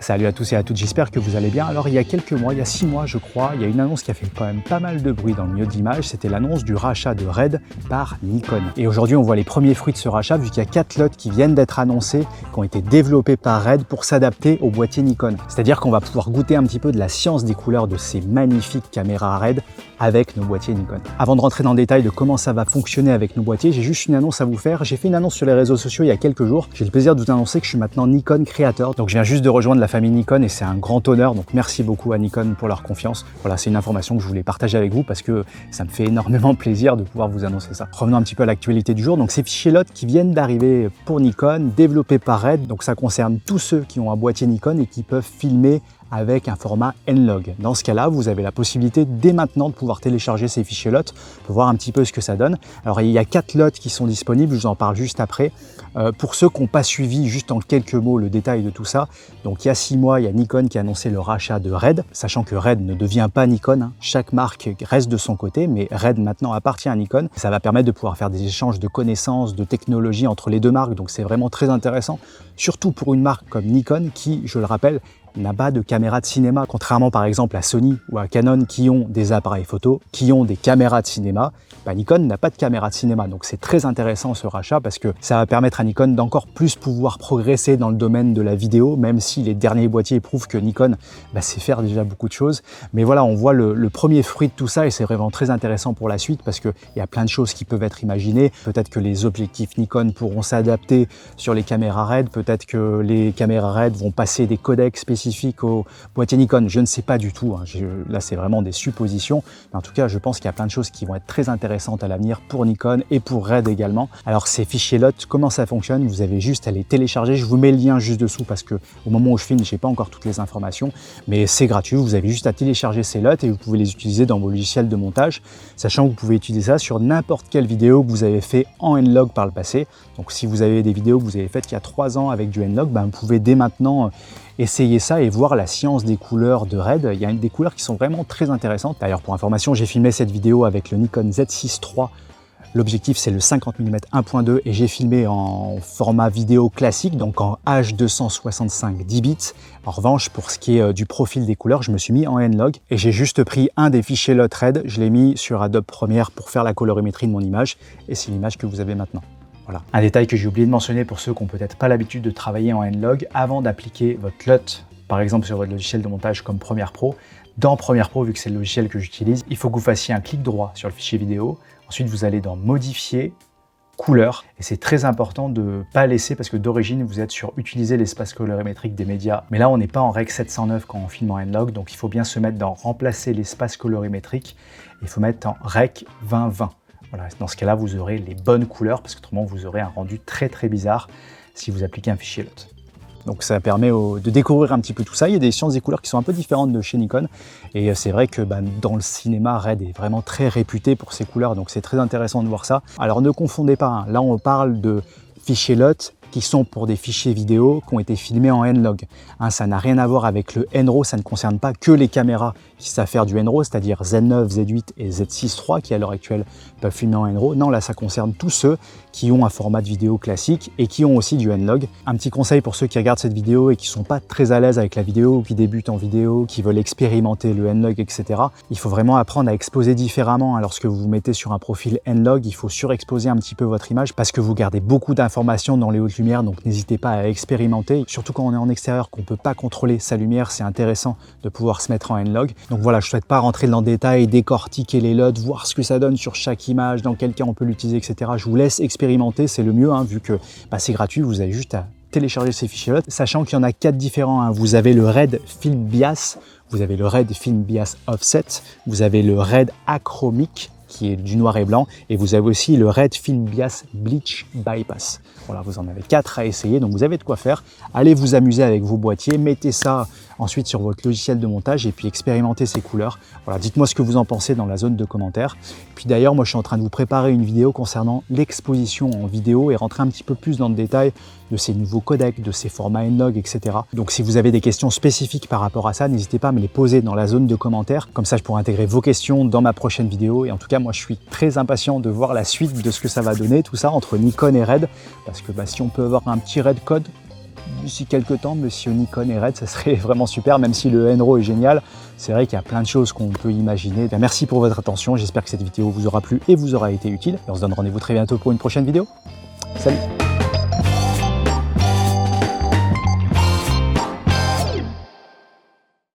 Salut à tous et à toutes, j'espère que vous allez bien. Alors il y a quelques mois, il y a 6 mois je crois, il y a une annonce qui a fait quand même pas mal de bruit dans le milieu d'image, c'était l'annonce du rachat de Red par Nikon. Et aujourd'hui on voit les premiers fruits de ce rachat vu qu'il y a 4 lots qui viennent d'être annoncés, qui ont été développés par Red pour s'adapter au boîtier Nikon. C'est-à-dire qu'on va pouvoir goûter un petit peu de la science des couleurs de ces magnifiques caméras Red avec nos boîtiers Nikon. Avant de rentrer dans le détail de comment ça va fonctionner avec nos boîtiers, j'ai juste une annonce à vous faire. J'ai fait une annonce sur les réseaux sociaux il y a quelques jours. J'ai le plaisir de vous annoncer que je suis maintenant Nikon créateur. Donc je viens juste de rejoindre la famille Nikon et c'est un grand honneur. Donc merci beaucoup à Nikon pour leur confiance. Voilà, c'est une information que je voulais partager avec vous parce que ça me fait énormément plaisir de pouvoir vous annoncer ça. Revenons un petit peu à l'actualité du jour. Donc ces fichiers LOT qui viennent d'arriver pour Nikon, développés par Red. Donc ça concerne tous ceux qui ont un boîtier Nikon et qui peuvent filmer avec un format N-Log. Dans ce cas-là, vous avez la possibilité dès maintenant de pouvoir télécharger ces fichiers LOT pour voir un petit peu ce que ça donne. Alors il y a 4 lots qui sont disponibles, je vous en parle juste après. Pour ceux qui n'ont pas suivi juste en quelques mots le détail de tout ça, donc il y a 6 mois, il y a Nikon qui a annoncé le rachat de Red, sachant que Red ne devient pas Nikon, hein. Chaque marque reste de son côté, mais Red maintenant appartient à Nikon. Ça va permettre de pouvoir faire des échanges de connaissances, de technologies entre les deux marques, donc c'est vraiment très intéressant, surtout pour une marque comme Nikon qui, je le rappelle, n'a pas de caméra de cinéma, contrairement par exemple à Sony ou à Canon qui ont des appareils photo, qui ont des caméras de cinéma. Nikon n'a pas de caméra de cinéma, donc c'est très intéressant ce rachat parce que ça va permettre à Nikon d'encore plus pouvoir progresser dans le domaine de la vidéo, même si les derniers boîtiers prouvent que Nikon sait faire déjà beaucoup de choses. Mais voilà, on voit le premier fruit de tout ça et c'est vraiment très intéressant pour la suite parce qu'il y a plein de choses qui peuvent être imaginées. Peut-être que les objectifs Nikon pourront s'adapter sur les caméras Red, peut-être que les caméras Red vont passer des codecs spécifiques au boîtier Nikon, je ne sais pas du tout, hein. Là c'est vraiment des suppositions, mais en tout cas je pense qu'il y a plein de choses qui vont être très intéressantes à l'avenir pour Nikon et pour Red également. Alors ces fichiers LOT, comment ça fonctionne? Vous avez juste à les télécharger, je vous mets le lien juste dessous parce que au moment où je filme, j'ai pas encore toutes les informations, mais c'est gratuit, vous avez juste à télécharger ces LOT et vous pouvez les utiliser dans vos logiciels de montage, sachant que vous pouvez utiliser ça sur n'importe quelle vidéo que vous avez fait en N-Log par le passé. Donc si vous avez des vidéos que vous avez faites il y a 3 ans avec du N-Log, vous pouvez dès maintenant essayer ça et voir la science des couleurs de Red. Il y a des couleurs qui sont vraiment très intéressantes. D'ailleurs, pour information, j'ai filmé cette vidéo avec le Nikon Z6 III. L'objectif, c'est le 50 mm 1.2 et j'ai filmé en format vidéo classique, donc en H265 10 bits. En revanche, pour ce qui est du profil des couleurs, je me suis mis en N-Log et j'ai juste pris un des fichiers LOT Red, je l'ai mis sur Adobe Premiere pour faire la colorimétrie de mon image et c'est l'image que vous avez maintenant. Voilà. Un détail que j'ai oublié de mentionner pour ceux qui n'ont peut-être pas l'habitude de travailler en N-Log, avant d'appliquer votre LOT, par exemple sur votre logiciel de montage comme Premiere Pro, dans Premiere Pro, vu que c'est le logiciel que j'utilise, il faut que vous fassiez un clic droit sur le fichier vidéo. Ensuite, vous allez dans Modifier, Couleurs. Et c'est très important de ne pas laisser, parce que d'origine, vous êtes sur Utiliser l'espace colorimétrique des médias. Mais là, on n'est pas en Rec 709 quand on filme en N-Log, donc il faut bien se mettre dans Remplacer l'espace colorimétrique. Il faut mettre en Rec 2020. Voilà, dans ce cas-là, vous aurez les bonnes couleurs, parce qu'autrement, vous aurez un rendu très bizarre si vous appliquez un fichier LOT. Donc ça permet de découvrir un petit peu tout ça. Il y a des sciences des couleurs qui sont un peu différentes de chez Nikon. Et c'est vrai que dans le cinéma, Red est vraiment très réputé pour ses couleurs. Donc c'est très intéressant de voir ça. Alors ne confondez pas, hein. Là on parle de fichiers LOT qui sont pour des fichiers vidéo qui ont été filmés en N-Log. Hein, ça n'a rien à voir avec le N-RAW, ça ne concerne pas que les caméras qui savent faire du N-RAW, c'est-à-dire Z9, Z8 et Z6 III qui à l'heure actuelle peuvent filmer en N-RAW. Non, là ça concerne tous ceux qui ont un format de vidéo classique et qui ont aussi du N-Log. Un petit conseil pour ceux qui regardent cette vidéo et qui ne sont pas très à l'aise avec la vidéo ou qui débutent en vidéo, qui veulent expérimenter le N-Log, etc. Il faut vraiment apprendre à exposer différemment. Lorsque vous vous mettez sur un profil N-Log, il faut surexposer un petit peu votre image parce que vous gardez beaucoup d'informations dans les hautes lumière, donc n'hésitez pas à expérimenter. Surtout quand on est en extérieur, qu'on ne peut pas contrôler sa lumière, c'est intéressant de pouvoir se mettre en N-Log. Donc voilà, je ne souhaite pas rentrer dans le détail, décortiquer les LOT, voir ce que ça donne sur chaque image, dans quel cas on peut l'utiliser, etc. Je vous laisse expérimenter, c'est le mieux, hein, vu que c'est gratuit, vous avez juste à télécharger ces fichiers LOT, sachant qu'il y en a 4 différents. Hein. Vous avez le Red Film Bias, vous avez le Red Film Bias Offset, vous avez le Red Achromic, qui est du noir et blanc, et vous avez aussi le Red Film Bias Bleach Bypass. Voilà, vous en avez 4 à essayer, donc vous avez de quoi faire. Allez vous amuser avec vos boîtiers, mettez ça ensuite sur votre logiciel de montage et puis expérimentez ces couleurs. Voilà, dites-moi ce que vous en pensez dans la zone de commentaires. Puis d'ailleurs, moi je suis en train de vous préparer une vidéo concernant l'exposition en vidéo et rentrer un petit peu plus dans le détail de ces nouveaux codecs, de ces formats N-Log, etc. Donc si vous avez des questions spécifiques par rapport à ça, n'hésitez pas à me les poser dans la zone de commentaires. Comme ça, je pourrai intégrer vos questions dans ma prochaine vidéo. Et en tout cas, moi je suis très impatient de voir la suite de ce que ça va donner, tout ça entre Nikon et Red. Parce que si on peut avoir un petit Red code, d'ici quelques temps, monsieur Nikon et Red, ça serait vraiment super, même si le N-RAW est génial. C'est vrai qu'il y a plein de choses qu'on peut imaginer. Bien, merci pour votre attention, j'espère que cette vidéo vous aura plu et vous aura été utile. Et on se donne rendez-vous très bientôt pour une prochaine vidéo. Salut!